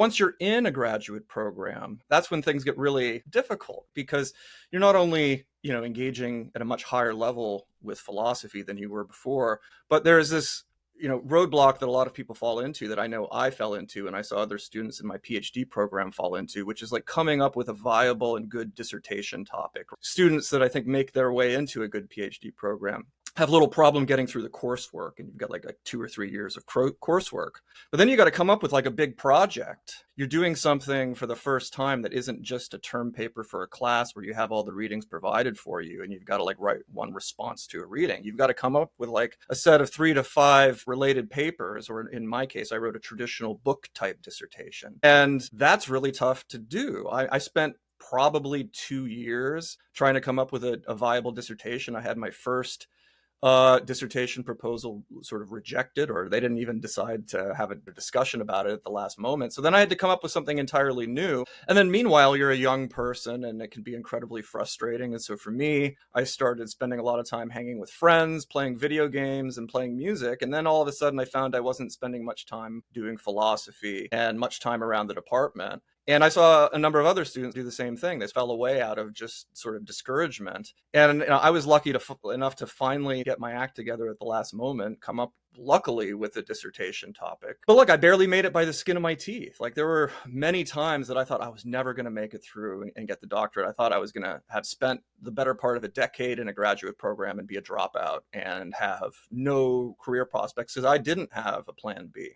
Once you're in a graduate program, that's when things get really difficult because you're not only, engaging at a much higher level with philosophy than you were before, but there's this, roadblock that a lot of people fall into that I know I fell into and I saw other students in my PhD program fall into, which is like coming up with a viable and good dissertation topic. Students that I think make their way into a good PhD program have little problem getting through the coursework, and you've got like 2 or 3 years of coursework, but then you got to come up with like a big project. You're doing something for the first time that isn't just a term paper for a class where you have all the readings provided for you and you've got to like write one response to a reading. You've got to come up with like a set of 3 to 5 related papers, or in my case I wrote a traditional book type dissertation, and that's really tough to do. I spent probably 2 years trying to come up with a viable dissertation. I had my first dissertation proposal sort of rejected, or they didn't even decide to have a discussion about it at the last moment. So then I had to come up with something entirely new. And then meanwhile, you're a young person and it can be incredibly frustrating. And so for me, I started spending a lot of time hanging with friends, playing video games and playing music. And then all of a sudden I found I wasn't spending much time doing philosophy and much time around the department. And I saw a number of other students do the same thing. They fell away out of just sort of discouragement. And I was lucky enough to finally get my act together at the last moment, come up luckily with a dissertation topic. But look, I barely made it by the skin of my teeth. Like there were many times that I thought I was never going to make it through and get the doctorate. I thought I was going to have spent the better part of a decade in a graduate program and be a dropout and have no career prospects because I didn't have a plan B.